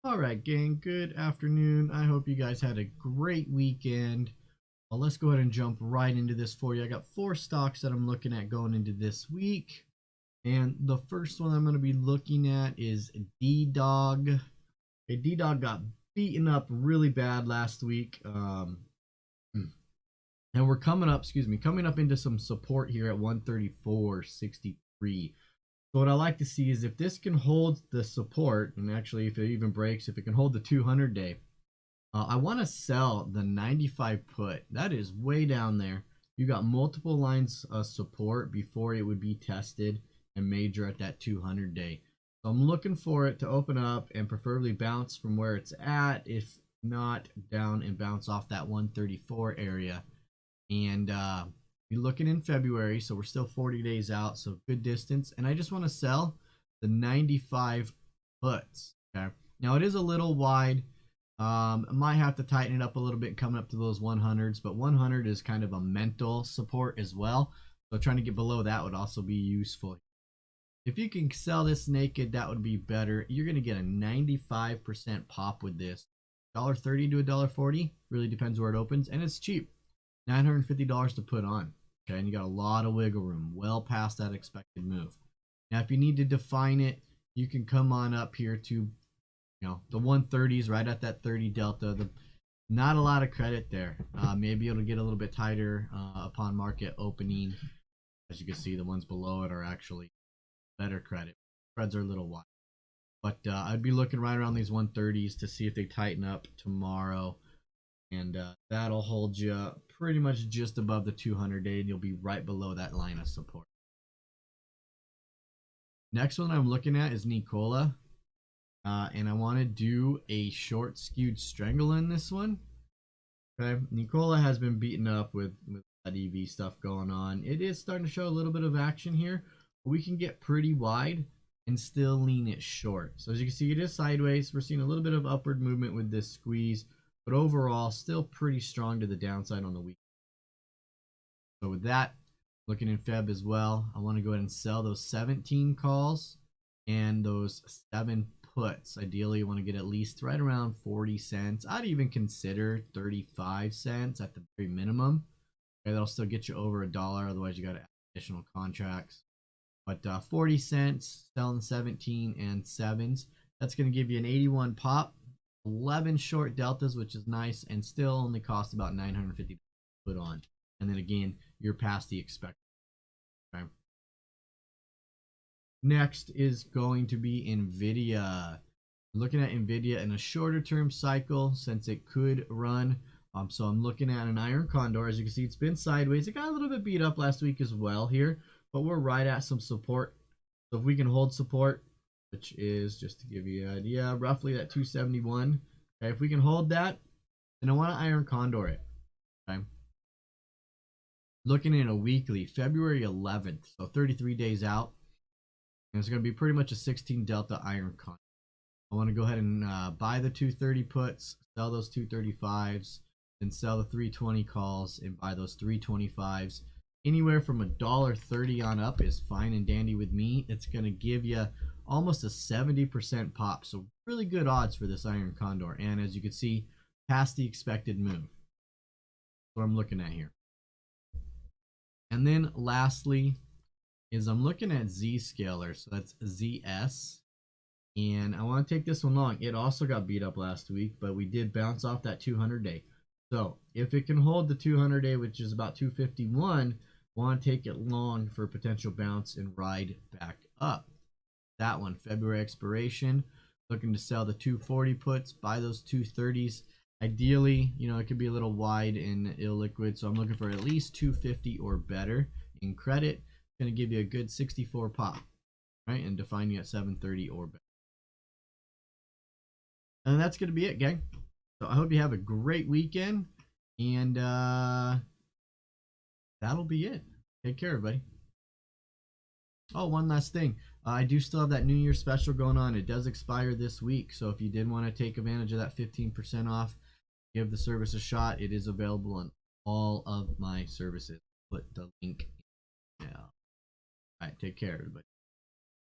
All right, gang, good afternoon. I hope you guys had a great weekend. Well, let's go ahead and jump right into this for you. I got four stocks that I'm looking at going into this week. And the first one I'm going to be looking at is D-Dog. Okay, D-Dog got beaten up really bad last week. And we're coming up into some support here at 134.63. So what I like to see is if this can hold the support, and actually if it even breaks, if it can hold the 200 day, I want to sell the 95 put. That is way down there. You got multiple lines of support before it would be tested and major at that 200 day. So I'm looking for it to open up and preferably bounce from where it's at, if not down and bounce off that 134 area. And we're looking in February, so we're still 40 days out, so good distance. And I just want to sell the 95 puts. Okay, now it is a little wide. I might have to tighten it up a little bit coming up to those 100s, but 100 is kind of a mental support as well. So trying to get below that would also be useful. If you can sell this naked, that would be better. You're going to get a 95% pop with this. $1.30 to $1.40, really depends where it opens, and it's cheap. $950 to put on. Okay, and you got a lot of wiggle room, well past that expected move. Now, if you need to define it, you can come on up here to the 130s, right at that 30 delta. Not a lot of credit there. Maybe it'll get a little bit tighter upon market opening. As you can see, the ones below it are actually better credit. Spreads are a little wide. But I'd be looking right around these 130s to see if they tighten up tomorrow. And that'll hold you pretty much just above the 200 day, and you'll be right below that line of support. Next one I'm looking at is Nikola. And I want to do a short skewed strangle in this one. Okay, Nikola has been beaten up with that EV stuff going on. It is starting to show a little bit of action here. We can get pretty wide and still lean it short. So as you can see, it is sideways. We're seeing a little bit of upward movement with this squeeze, but overall still pretty strong to the downside on the week. So with that, looking in Feb as well, I want to go ahead and sell those 17 calls and those 7 puts. Ideally, you want to get at least right around 40 cents. I'd even consider 35 cents at the very minimum. Okay, that'll still get you over $1. Otherwise, you got to add additional contracts. But 40 cents, selling 17 and 7s. That's going to give you an 81 pop, 11 short deltas, which is nice, and still only cost about $950 to put on. And then again, you're past the expected. Okay. Next is going to be Nvidia. Looking at Nvidia in a shorter term cycle since it could run. So I'm looking at an iron condor. As you can see, it's been sideways. It got a little bit beat up last week as well here, but we're right at some support. So if we can hold support, which is, just to give you an idea, roughly that 271. Okay, if we can hold that, then I want to iron condor it. Okay. Looking at a weekly, February 11th, so 33 days out, and it's going to be pretty much a 16 delta iron condor. I want to go ahead and buy the 230 puts, sell those 235s, and sell the 320 calls and buy those 325s. Anywhere from $1.30 on up is fine and dandy with me. It's going to give you almost a 70% pop. So really good odds for this iron condor. And as you can see, past the expected move. That's what I'm looking at here. And then lastly is I'm looking at Zscaler. So that's ZS. And I want to take this one long. It also got beat up last week, but we did bounce off that 200 day. So if it can hold the 200 day, which is about 251, want to take it long for a potential bounce and ride back up. That one, February expiration. Looking to sell the 240 puts, buy those 230s. Ideally, it could be a little wide and illiquid, so I'm looking for at least 250 or better in credit. It's going to give you a good 64 pop, right? And define you at 730 or better. And that's going to be it, gang. So I hope you have a great weekend. And that'll be it. Take care, everybody. Oh, one last thing. I do still have that New Year special going on. It does expire this week. So if you did want to take advantage of that 15% off, give the service a shot. It is available on all of my services. Put the link in. All right. Take care, everybody.